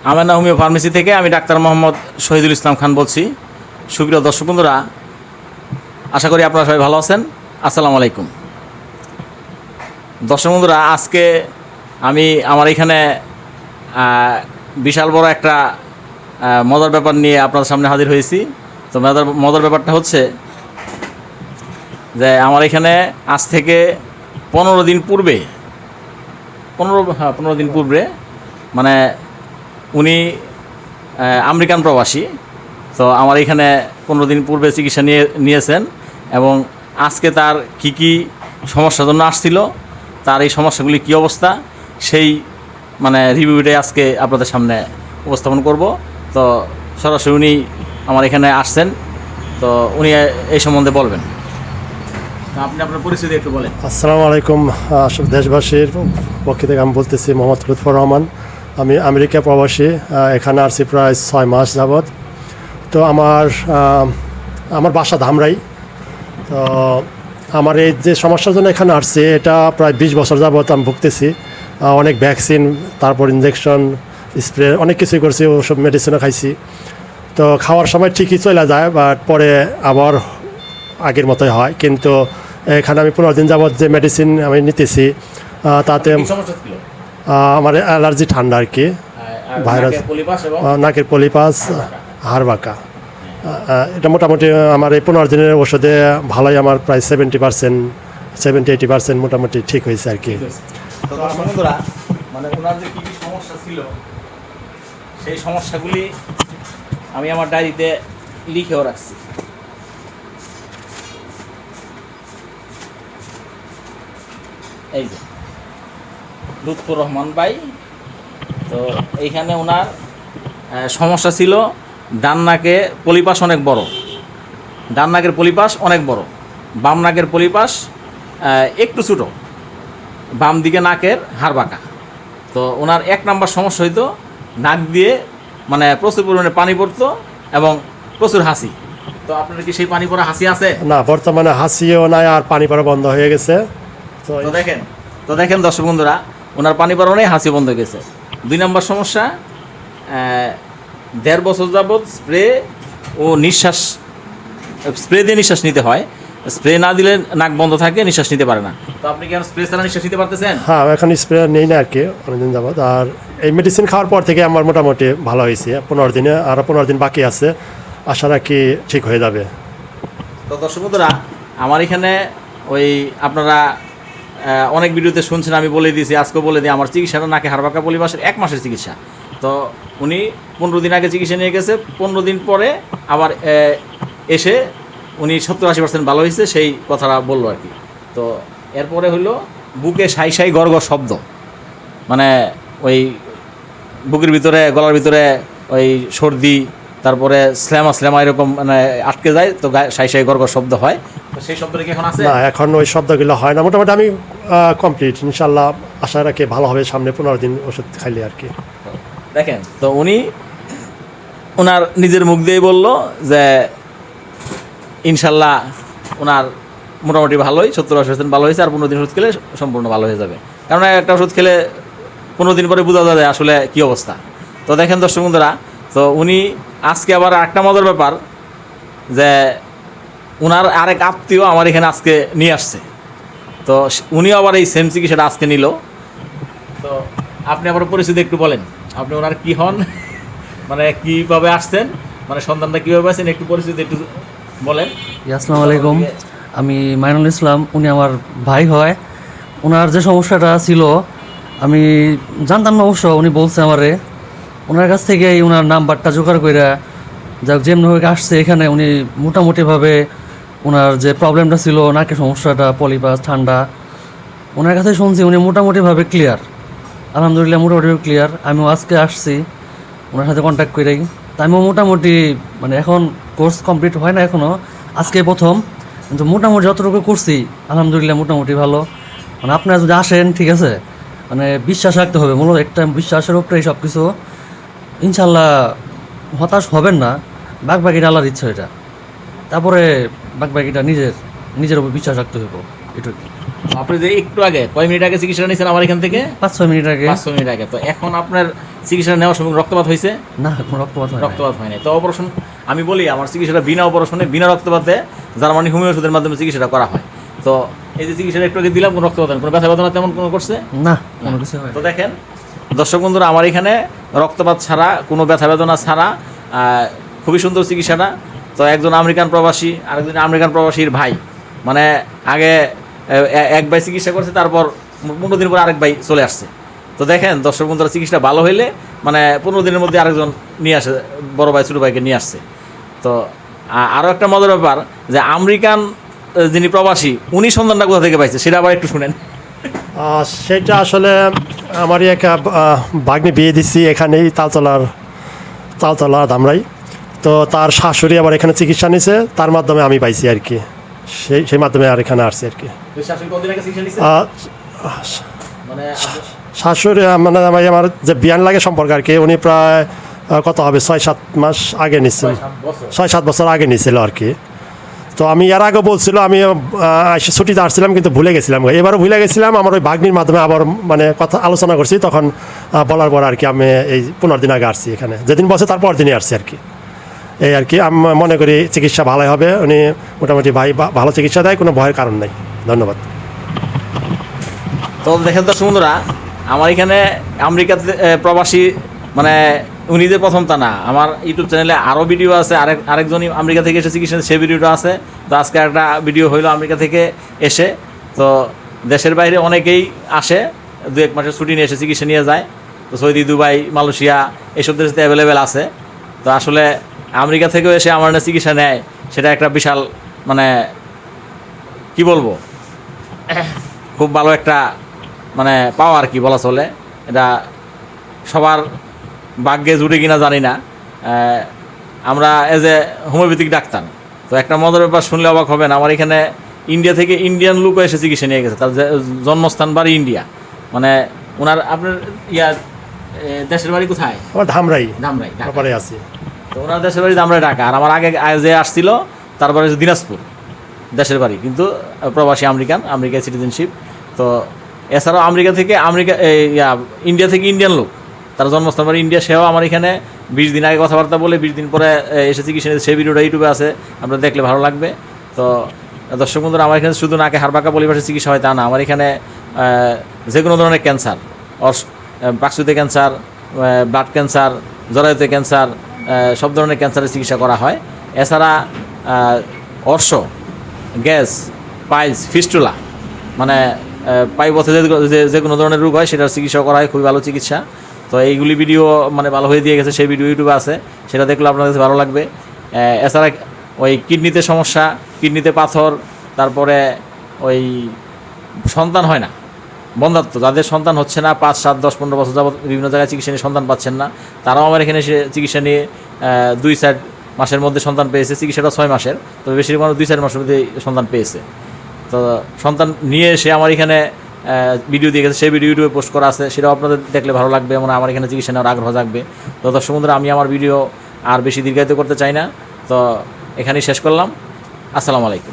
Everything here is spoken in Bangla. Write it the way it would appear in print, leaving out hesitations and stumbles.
আমেনা হোমিও ফার্মেসি থেকে আমি ডাক্তার মোহাম্মদ শহীদুল ইসলাম খান বলছি। সুপ্রিয় দর্শক বন্ধুরা, আশা করি আপনারা সবাই ভালো আছেন। আসসালামু আলাইকুম। দর্শক বন্ধুরা, আজকে আমি আমার এখানে বিশাল বড় একটা মজার ব্যাপার নিয়ে আপনাদের সামনে হাজির হয়েছি। তো মজার ব্যাপারটা হচ্ছে যে আমার এখানে আজ থেকে 15 দিন পূর্বে 15 দিন পূর্বে মানে উনি আমেরিকান প্রবাসী। তো আমার এখানে 15 দিন পূর্বে চিকিৎসা নিয়েছেন এবং আজকে তার কি সমস্যার জন্য আসছিল, তার এই সমস্যাগুলি কী অবস্থা, সেই রিভিউটাই আজকে আপনাদের সামনে উপস্থাপন করব। তো সরাসরি উনি আমার এখানে আসছেন, তো উনি এই সম্বন্ধে বলবেন। আপনি আপনার পরিস্থিতি একটু বলেন। আসসালামু আলাইকুম। দেশবাসীর পক্ষ থেকে আমি বলতেছি মোহাম্মদ লুৎফর রহমান। আমি আমেরিকা প্রবাসী, এখানে আসছি প্রায় 6 মাস যাবৎ। তো আমার বাসা ধামরাই। তো আমার এই যে সমস্যার জন্য এখানে আসছি, এটা প্রায় 20 বছর যাবৎ আমি ভুগতেছি। অনেক ভ্যাকসিন, তারপর ইঞ্জেকশন, স্প্রে, অনেক কিছুই করছি, ওসব মেডিসিনও খাইছি। তো খাওয়ার সময় ঠিকই চলে যায়, বাট পরে আবার আগের মতোই হয়। কিন্তু এখানে আমি 15 দিন যাবৎ যে মেডিসিন আমি নিতেছি, তাতে আমার অ্যালার্জি, ঠান্ডা আর কি, ভাইরাস, নাকের পলিপাস, হাড় বাঁকা। এটা মোটামুটি আমার এই 15 দিনের ওষুধে ভালোই আমার প্রায় 70-80% মোটামুটি ঠিক হয়েছে আর কি। ওনার যে কী সমস্যা ছিল, সেই সমস্যাগুলি আমি আমার ডায়েরিতে লিখেও রাখছি। এই যে লুৎফর রহমান ভাই। তো এইখানে ওনার সমস্যা ছিল ডান নাকে পলিপাস অনেক বড়, ডান নাকের পলিপাস অনেক বড়, বাম নাকের পলিপাস একটু ছোটো, বাম দিকে নাকের হাড় বাঁকা। তো ওনার 1 নাম্বার সমস্যা হইতো নাক দিয়ে প্রচুর পরিমাণে পানি পড়তো এবং প্রচুর হাসি। তো আপনার কি সেই পানি পড়া হাসি আছে? না, বর্তমানে হাসিও নাই, আর পানি পড়া বন্ধ হয়ে গেছে। তো দেখেন দর্শক বন্ধুরা, ওনার পানি পড়া নেই, হাসি বন্ধ হয়ে গেছে। 2 নাম্বার সমস্যা, 1.5 বছর যাবৎ স্প্রে দিয়ে নিঃশ্বাস নিতে হয়। স্প্রে না দিলে নাক বন্ধ থাকে, নিঃশ্বাস নিতে পারে না। তো আপনি কি স্প্রে ছাড়া নিঃশ্বাস নিতে পারতেছেন? হ্যাঁ, এখন স্প্রে নেই না আর কি, অনেকদিন যাবৎ। আর এই মেডিসিন খাওয়ার পর থেকে আমার মোটামুটি ভালো হয়েছে। 15 দিনে, আরও 15 দিন বাকি আছে, আশা রাখি ঠিক হয়ে যাবে। তো দর্শক বন্ধুরা, আমার এখানে আপনারা অনেক ভিডিওতে শুনছেন, আমি বলে দিয়েছি, আজকেও বলে দিই, আমার চিকিৎসাটা নাকে হাড় বাঁকা পলিপাসের 1 মাসের চিকিৎসা। তো উনি 15 দিন আগে চিকিৎসা নিয়ে গেছে, 15 দিন পরে আবার এসে উনি 70-80% ভালো হয়েছে, সেই কথাটা বললো আর কি। তো এরপরে হলো বুকে সাই সাই গড় গড় শব্দ, বুকের ভিতরে, গলার ভিতরে সর্দি, তারপরে স্ল্যামা এরকম আটকে যায়, তো সাই সাই গড় গড় শব্দ হয়। তো সেই শব্দটা কি এখন আছে? না, এখন ওই শব্দগুলো হয় না। মোটামুটি আমি কমপ্লিট, ইনশাল্লাহ আশা রাখি ভালো হবে সামনে 15 দিন ওষুধ খাইলে আর কি। দেখেন, তো উনি ওনার নিজের মুখ দিয়েই বললো যে ইনশাল্লাহ ওনার মোটামুটি ভালোই, 70-80% ভালো হয়েছে, আর 15 দিন ওষুধ খেলে সম্পূর্ণ ভালো হয়ে যাবে। কারণ একটা ওষুধ খেলে 15 দিন পরে বোঝা যায় আসলে কী অবস্থা। তো দেখেন দর্শক বন্ধুরা, তো উনি আজকে আবার একটা মজার ব্যাপার যে ওনার আরেক আত্মীয় আমার এখানে আজকে নিয়ে আসছে। তো উনিও আবার এই সেম চিকিৎসাটা আজকে নিল। তো আপনি আবার পরিস্থিতি একটু বলেন, আপনি ওনার কী হন, কীভাবে আসছেন, সন্ধানটা কীভাবে আছেন, একটু পরিস্থিতি একটু বলেন। আসসালামু আলাইকুম, আমি মাইনুল ইসলাম। উনি আমার ভাই হয়। ওনার যে সমস্যাটা ছিল আমি জানতাম না অবশ্য, উনি বলছে আমারে। ওনার কাছ থেকে ওনার নাম্বারটা জোগাড় করে যাক যেমনিভাবে আসছে এখানে, উনি মোটামুটিভাবে ওনার যে প্রবলেমটা ছিল, নাকের সমস্যাটা, পলিপাস, ঠান্ডা, ওনার কাছে শুনছি উনি মোটামুটিভাবে ক্লিয়ার। আলহামদুলিল্লাহ মোটামুটিভাবে ক্লিয়ার। আমিও আজকে আসছি ওনার সাথে কন্ট্যাক্ট করেই। তা আমিও মোটামুটি এখন কোর্স কমপ্লিট হয় না এখনও, আজকে প্রথম, কিন্তু মোটামুটি যতটুকু করছি আলহামদুলিল্লাহ মোটামুটি ভালো। আপনারা যদি আসেন, ঠিক আছে, বিশ্বাস রাখতে হবে, মূলত একটা বিশ্বাসের উপরেই সব কিছু। ইনশাল্লাহ হতাশ হবেন না, বাকিটা আল্লাহর ইচ্ছা। এটা তারপরে বাকিটা নিজের উপর বিশ্বাস রাখতে হবে, এটুকু। আপনি যে একটু আগে কয় মিনিট আগে চিকিৎসা নিয়েছেন আমার এখান থেকে? 5-6 মিনিট আগে। 5 মিনিট আগে। তো এখন আপনার চিকিৎসা নেওয়ার সময় রক্তপাত হয়েছে? না, কোনো রক্তপাত হয় নাই। রক্তপাত হয় নাই। তো অপারেশন আমি বলি আমার চিকিৎসাটা বিনা অপারেশনে বিনা রক্তপাতে জার্মানি হোমিও ওষুধের মাধ্যমে চিকিৎসাটা করা হয়। তো এই যে চিকিৎসাটা একটু আগে দিলাম, কোনো রক্তপাত হয় না, কোনো ব্যথা বেদনা তেমন কোনো করছে না, কোনো কিছু হয় তো না। দেখেন দর্শক বন্ধুরা, আমার এখানে রক্তপাত ছাড়া, কোনো ব্যথা বেদনা ছাড়া খুবই সুন্দর চিকিৎসাটা। তো একজন আমেরিকান প্রবাসী, আরেকজন আমেরিকান প্রবাসীর ভাই, মানে আগে এক ভাই চিকিৎসা করছে, তারপর 15 দিন পর আরেক ভাই চলে আসছে। তো দেখেন দর্শক বন্ধুরা, চিকিৎসা ভালো হইলে মানে 15 দিনের মধ্যে আরেকজন নিয়ে আসে, বড় ভাই ছোটো ভাইকে নিয়ে আসছে। তো আরও একটা মজার ব্যাপার যে আমেরিকান যিনি প্রবাসী উনি সন্ধানটা কোথা থেকে পাইছে সেটা আবার একটু শুনেন। সেটা আসলে আমারই এক ভাগ্নে বিয়ে দিচ্ছি এখানেই তালতলার ধামরাই। তো তার শাশুড়ি আবার এখানে চিকিৎসা নিছে, তার মাধ্যমে আমি পাইছি আর কি, সেই মাধ্যমে আর এখানে আসছি আর কি। মানে শাশুড়ি মানে আমার যে বিয়ান লাগে সম্পর্ক আর কি, উনি প্রায় কত হবে 6-7 মাস আগে নিচ্ছিল, 6-7 বছর আগে নিছিল আর কি। তো আমি এর আগে বলছিল, আমি ছুটিতে আসছিলাম কিন্তু ভুলে গেছিলাম, এবারও ভুলে গেছিলাম। আমার ওই ভাগ্নির মাধ্যমে আবার মানে কথা আলোচনা করছি, তখন বলার পর আর কি আমি এই 15 দিন আগে আসছি এখানে, যেদিন বসে তারপর দিনই আসছি আর কি। এই আর কি, আমি মনে করি চিকিৎসা ভালোই হবে, উনি মোটামুটি ভালো চিকিৎসা দেয়, কোনো ভয়ের কারণ নেই। ধন্যবাদ। তো দেখেন দর্শক বন্ধুরা, আমার এখানে আমেরিকাতে প্রবাসী মানে উনি যে প্রথম তা না, আমার ইউটিউব চ্যানেলে আরও ভিডিও আছে, আরেকজনই আমেরিকা থেকে এসে চিকিৎসা, সেই ভিডিওটা আছে। তো আজকে একটা ভিডিও হইলো আমেরিকা থেকে এসে। তো দেশের বাইরে অনেকেই আসে, 2-1 মাসের ছুটি নিয়ে এসে চিকিৎসা নিয়ে যায়। তো সৌদি, দুবাই, মালয়েশিয়া এইসব দেশে অ্যাভেলেবেল আছে। তো আসলে আমেরিকা থেকেও এসে আমার না চিকিৎসা নেয়, সেটা একটা বিশাল মানে কি বলবো, খুব ভালো একটা মানে পাওয়া আর কি বলা চলে। এটা সবার ভাগ্যে জুটে কিনা জানি না। আমরা এজ এ হোমিওপ্যাথিক ডাক্তার, তো একটা মজার ব্যাপার শুনলে অবাক হবেন, আমার এখানে ইন্ডিয়া থেকে ইন্ডিয়ান লোকও এসে চিকিৎসা নিয়ে গেছে, তার জন্মস্থান বাড়ি ইন্ডিয়া। মানে ওনার আপনার দেশের বাড়ি কোথায়? আমার ধামরাই ঢাকা। পরে আছি। তো ওনার দেশের বাড়ি ধামরাই, ঢাকা। আর আমার আগে যে আসছিল তারপরে দিনাজপুর দেশের বাড়ি, কিন্তু প্রবাসী আমেরিকায় সিটিজেনশিপ। তো এছাড়াও ইন্ডিয়া থেকে ইন্ডিয়ান লোক, তার জন্মস্থান বাড়ি ইন্ডিয়া, সেও আমার এখানে 20 দিন আগে কথাবার্তা বলে 20 দিন পরে এসে চিকিৎসা নিয়েছে। সেই ভিডিওটা ইউটিউবে আছে, আপনারা দেখলে ভালো লাগবে। তো দর্শক বন্ধুরা, আমার এখানে শুধু নাকে হাড়পাকা পরিবেশের চিকিৎসা হয় তা না, আমার এখানে যে কোনো ধরনের ক্যান্সার, পাকস্থলীতে ক্যান্সার, ব্লাড ক্যান্সার, জরায়ুতে ক্যান্সার, সব ধরনের ক্যান্সারের চিকিৎসা করা হয়। এছাড়া অর্শ, গ্যাস, পাইলস, ফিস্টুলা, মানে পাইপথে যে কোনো ধরনের রোগ হয় সেটার চিকিৎসা করা হয়, খুবই ভালো চিকিৎসা। তো এইগুলি ভিডিও মানে ভালো হয়ে দিয়ে গেছে, সেই ভিডিও ইউটিউবে আছে, সেটা দেখলে আপনাদের কাছে ভালো লাগবে। এছাড়া ওই কিডনিতে সমস্যা, কিডনিতে পাথর, তারপরে ওই সন্তান হয় না, বন্ধাত্ব, যাদের সন্তান হচ্ছে না 5, 7, 10, 15 বছর যাবত বিভিন্ন জায়গায় চিকিৎসা নিয়ে সন্তান পাচ্ছেন না, তারাও আমার এখানে এসে চিকিৎসা নিয়ে 2-4 মাসের মধ্যে সন্তান পেয়েছে। চিকিৎসাটা 6 মাসের, তবে বেশিরভাগ মানুষ 2-4 মাসের মধ্যে সন্তান পেয়েছে। তো সন্তান নিয়ে এসে আমার এখানে ভিডিও দিয়ে গেছে, সেই ভিডিও ইউটিউবে পোস্ট করা আছে, সেটাও আপনাদের দেখলে ভালো লাগবে, মানে আমার এখানে চিকিৎসা নেওয়ার আগ্রহ থাকবে। তো দর্শক বন্ধুরা, আমি আমার ভিডিও আর বেশি দীর্ঘায়িত করতে চাই না, তো এখানেই শেষ করলাম। আসসালামু আলাইকুম।